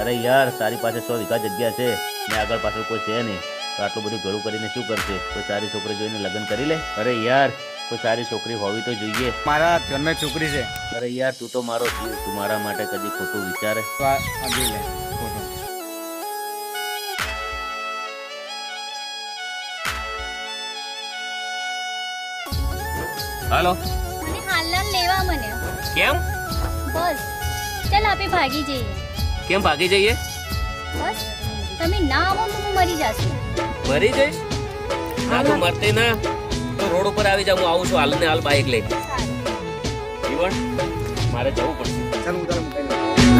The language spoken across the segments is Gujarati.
અરે યાર તારી પાસે 100 વીઘા જગ્યા છે ને આગળ પાછળ કોઈ છે નહીં, તો આટલું બધું ભેળું કરીને શું કરશે? કોઈ સારી છોકરી જોઈને લગ્ન કરી લે. અરે યાર કોઈ સારી છોકરી હોવી તો જોઈએ. મારા ઘરમાં છોકરી છે. અરે યાર તું તો મારો જીવ, તું મારા માટે કદી ખોટું વિચારે? હાલો, મને હાલના લેવા મને. કેમ બસ ચાલ આપણે ભાગી જઈએ. કેમ ભાગી જઈએ? બસ તમે ના આવો તો હું મરી જશે. મરી જઈશ? ના તું મરતી ના તો રોડ ઉપર આવી જા, હું આવું છું હાલ ને હાલ બાઈક લઈ. જીવન મારે જવું પડશે. ચાલ હું તારે મૂકી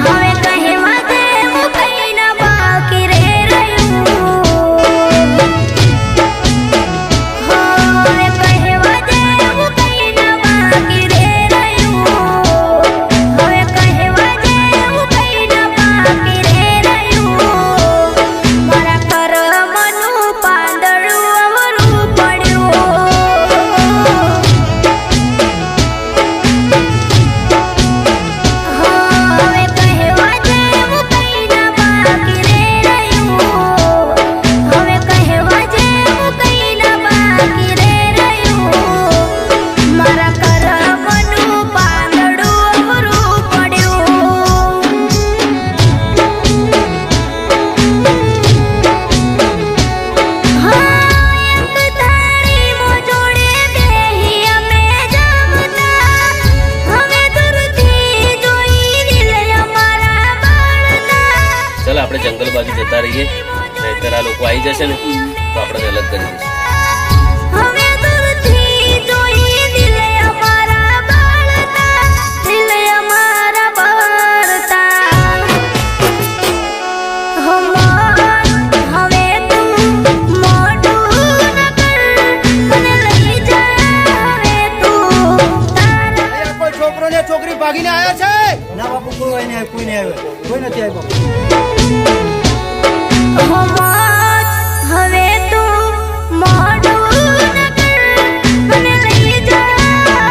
હવે કહેવા દે હું કઈ ના બાકી રે રહ્યું. હવે કહેવા દે હું કઈ ના બાકી રે રહ્યું. હવે કહેવા દે હું કઈ ના બાકી રે રહ્યું. મારા કરમનું પાંદડું અવરું પડ્યું. હવે કહેવા દે હું કઈ ના બાકી રે રહ્યું. હવે કહેવા દે હું કઈ ના બાકી રે રહ્યું. મારા કરમનું પાંદડું અવરું પડ્યું. હા એક થાળીમાં જોડે બેહી અમે જમતા. હવે દૂરથી જોઈ દિલ અમારા બળતા. ચાલ આપણે જંગલ બાજુ જતા રહીએ, નહીતર આ લોકો આવી જશે ને તો આપણે અલગ કરી દઈશું. હવે દૂરથી જોઈ દિલ અમારા બળતા. દિલ અમારા બળતા. હવે તું મોઢું ન કર, મને લઈ જા હવે તું તારા. કોઈ છોકરો ને છોકરી ભાગીને આવ્યા છે? ના બાપુ કોઈ નહીં આવ્યો, કોઈ નથી આવ્યો. હવે તું મોઢું ન કર, મને લઈ જા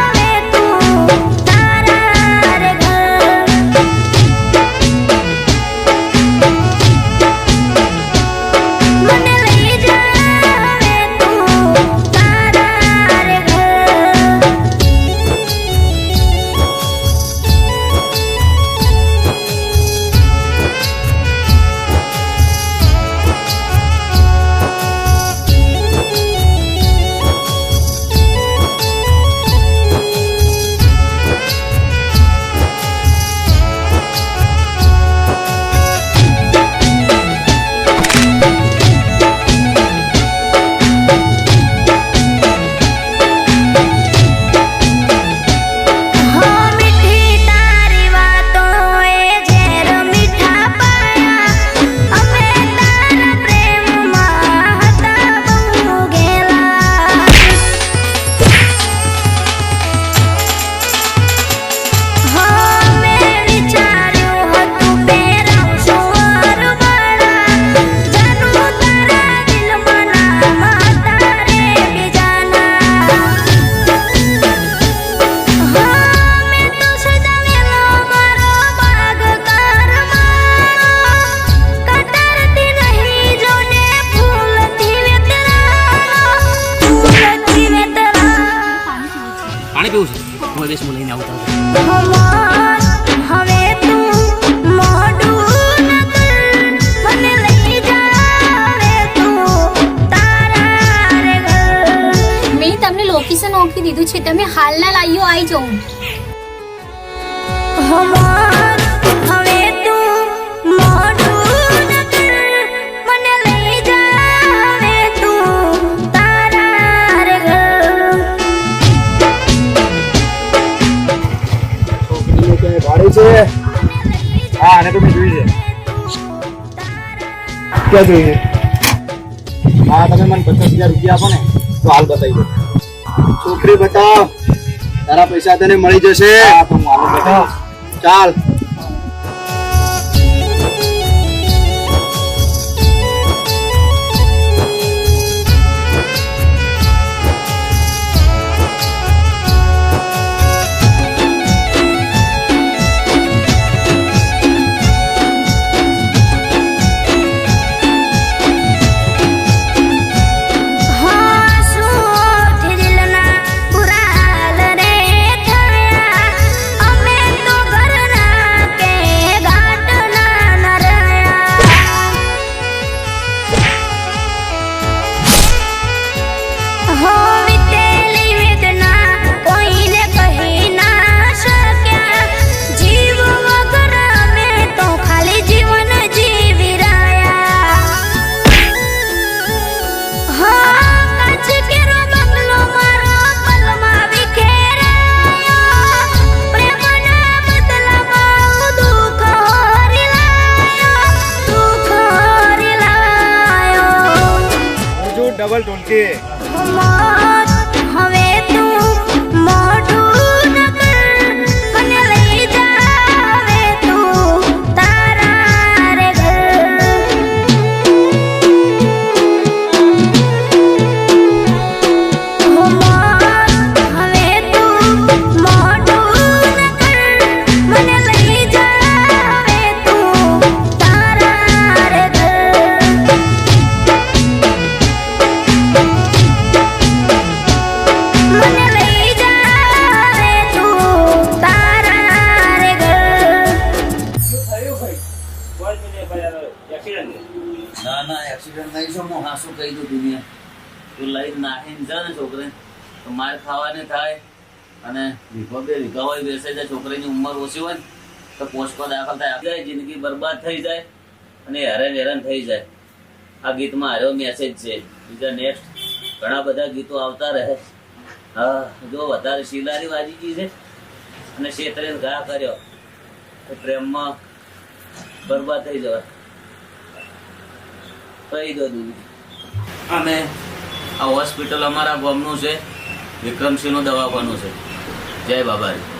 હવે તું તારા રે ઘર. મને લઈ જા હવે તું તારા રે ઘર. હા મીઠી તારી વાતોએ ઝેર મીઠા પાયા. અમે તારા પ્રેમમાં હતા બહુ ઘેલા. હા મેં વિચાર્યું હતું પહેરવશું અરબડા. જાનું તારા દિલમાં નામ હતા રે બીજાના. મેં તો સજાવેલો મારો બાગ કરમાળો. કટારતી નહીં જોને ફૂલથી વેતરાળો. ફૂલથી વેતરાળો. પાણી પીવું છે? હું દેશમાં લઈને આવતા હવે તું મોઢું ન કર, મને લઈ જા હવે તું તારા રે ઘર. મેં તમને લોકેશન ઓળખી દીધું છે, તમે હાલના લાઈઓ આવી જાઓ. હવે તું મોઢું ન કર, મને લઈ જા હવે તું તારા રે ઘર. છોકરીને ક્યાંય ભાડે છે? હા અને તમે જોઈ છે ક્યાં જોઈએ? હા તમે મને 50,000 રૂપિયા આપો ને તો હાલ બતાવી દો. છોકરી બતાવ, તારા પૈસા તને મળી જશે. હા તો હું હાલ બતાવ. ચાલ. ડબલ ઢોલકી. હવે તું મોઢું ન કર, મને લઈ જાવે તું તારા રે ઘર. હવે તું મોઢું ન કર, મને લઈ જાવે તું તારા રે ઘર. મને લઈ જાવે તું તારા રે ઘર. ના ના એક્સિડન્ટ નહીં છે હું હાસું કહી દઉં દુનિયા તું લઈને નાખીને જા ને છોકરીને તો માર ખાવાને થાય અને વીઘો બે વીઘા હોય બેસે જાય છોકરીની ઉંમર ઓછી હોય ને તો પોસ્ટકો દાખલ થાય જાય જિંદગી બરબાદ થઈ જાય અને હેરાન હેરાન થઈ જાય. આ ગીતમાં હારો મેસેજ છે. બીજા નેક્સ્ટ ઘણા બધા ગીતો આવતા રહે. હા જો વધારે શિલારી વાજી ગઈ છે અને શેતરેને ઘા કર્યો તો પ્રેમમાં બરબાદ થઈ જવાય. કહી દો દીદી અને આ હોસ્પિટલ અમારા ગામનું છે, વિક્રમસિંહનું દવાખાનું છે. જય બાબાજી.